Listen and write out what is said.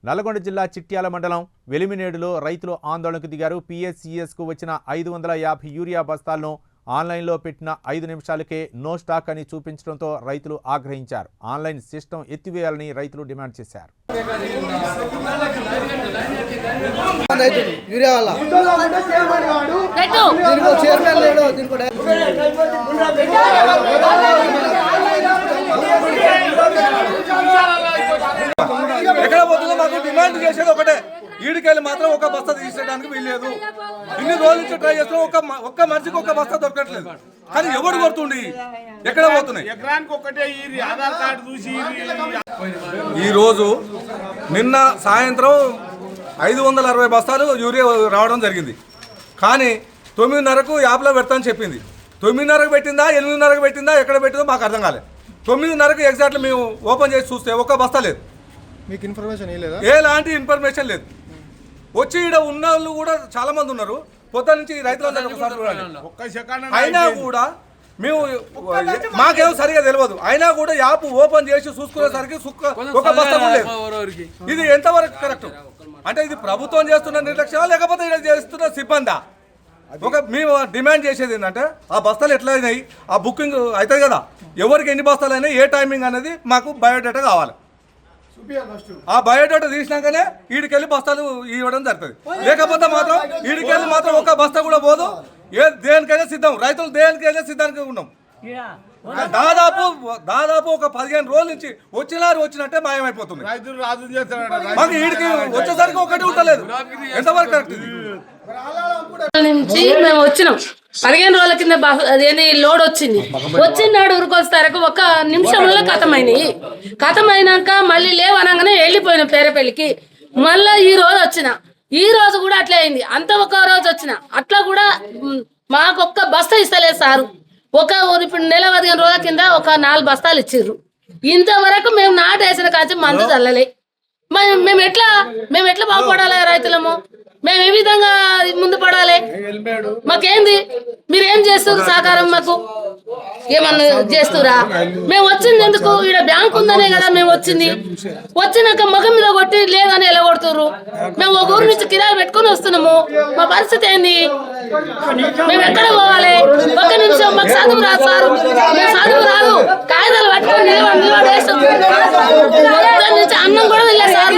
నల్గొండ జిల్లా చిట్యాల మండలం వెలిమినేడులో రైతులు ఆందోళనకు దిగారు. పిఎస్సిఎస్కు వచ్చిన 550 యూరియా బస్తాలను ఆన్లైన్లో పెట్టిన 5 నిమిషాలకే నో స్టాక్ అని చూపించడంతో రైతులు ఆగ్రహించారు. ఆన్లైన్ సిస్టమ్ ఎత్తివేయాలని రైతులు డిమాండ్ చేశారు. ఎక్కడ పోతుందో మాకు డిమాండ్ చేసేది ఒకటే, ఈడికెళ్ళి మాత్రం ఒక బస్తా తీసేయడానికి వీల్లేదు. ఇన్ని రోజుల నుంచి ట్రై చేస్తున్నాం, ఒక్క మనిషికి ఒక బస్తా దొరకట్లేదు. కానీ ఎవరు కొడుతుండి ఎక్కడ పోతున్నాయి? ఈ రోజు నిన్న సాయంత్రం 560 బస్తాలు యూరియా రావడం జరిగింది. కానీ 9:30కు యాప్లో పెడతానని చెప్పింది. 9:30కు పెట్టిందా 8:30కు పెట్టిందా ఎక్కడ పెట్టిందో మాకు అర్థం కాలేదు. 9:30కు ఎగ్జాక్ట్లీ మేము ఓపెన్ చేసి చూస్తే ఒక్క బస్తా లేదు. మీకు ఇన్ఫర్మేషన్ ఎలాంటి ఇన్ఫర్మేషన్ లేదు. వచ్చి ఇక్కడ ఉన్న వాళ్ళు కూడా చాలా మంది ఉన్నారు. పొద్దు నుంచి రైతులందరూ అయినా కూడా మేము మాకేమో సరిగా తెలియదు. అయినా కూడా యాప్ ఓపెన్ చేసి చూసుకునేసరికి ఒక బస్తా లేదు. ఇది ఎంతవరకు కరెక్ట్? అంటే ఇది ప్రభుత్వం చేస్తున్న నిర్లక్ష్యమా లేకపోతే ఇక్కడ చేస్తున్న సిబ్బందా? మేము డిమాండ్ చేసేది ఏంటంటే ఆ బస్తాలు ఎట్లా అయినాయి, ఆ బుకింగ్ అవుతుంది కదా, ఎవరికి ఎన్ని బస్తాలు అయినాయి, ఏ టైమింగ్ అనేది మాకు బయోడేటా కావాలి. ఆ బయోడేటా తీసినాకనే ఈడికెళ్ళి బస్తాలు ఇవ్వడం జరుగుతుంది. లేకపోతే మాత్రం ఈడికెళ్ళి మాత్రం ఒక బస్తా కూడా పోదు. దేనికైనా సిద్ధం, రైతులు దేనికైనా సిద్ధానికి ఉన్నాం. దాదాపు ఒక 15 రోజుల నుంచి వచ్చినట్టే మాయమైపోతుంది. మాకు ఈడికి వచ్చేసరికి ఒకటి ఉండలేదు. ఎంతవరకు కరెక్ట్? నుంచి మేము వచ్చినాం 15 రోజుల కింద అదేంటి లోడ్ వచ్చినాడు ఊరికొస్తారకు 1 నిమిషంలో కథమైనాక మళ్ళీ లేవనగానే వెళ్ళిపోయినాం పేరపల్లికి. మళ్ళీ ఈ రోజు కూడా అట్లా అయింది. అంత ఒక రోజు వచ్చిన అట్లా కూడా మాకు ఒక్క బస్తా ఇస్తలేదు సారు. ఇప్పుడు నెల 15 రోజుల కింద ఒక 4 బస్తాలు ఇచ్చిర్రు. ఇంతవరకు మేము నాటేసిన కాచి మందు చల్లలే. మేము ఎట్లా బాగుపడాలి? రైతులము మేము ఏ విధంగా ముందు పడాలి? మాకేంది మీరేం చేస్తారు? సహకారం మాకు ఏమన్నా చేస్తురా? మేము వచ్చింది ఎందుకు? ఇక్కడ బ్యాంక్ ఉందనే కదా మేము వచ్చినాక మగం మీద కొట్టి లేదని ఎలా కొడుతుర్రు? మేము ఒక ఊరు నుంచి కిరాయి పెట్టుకుని వస్తున్నాము. మా పరిస్థితి ఏంది? మేము ఎక్కడ పోవాలి? 1 నిమిషం మాకు చదువు రాదు సార్. మేము చదువు రాదు, కాగితాలు పట్టుకొని నిలబడేస్తాం. అన్నం కూడా వెళ్ళా సార్.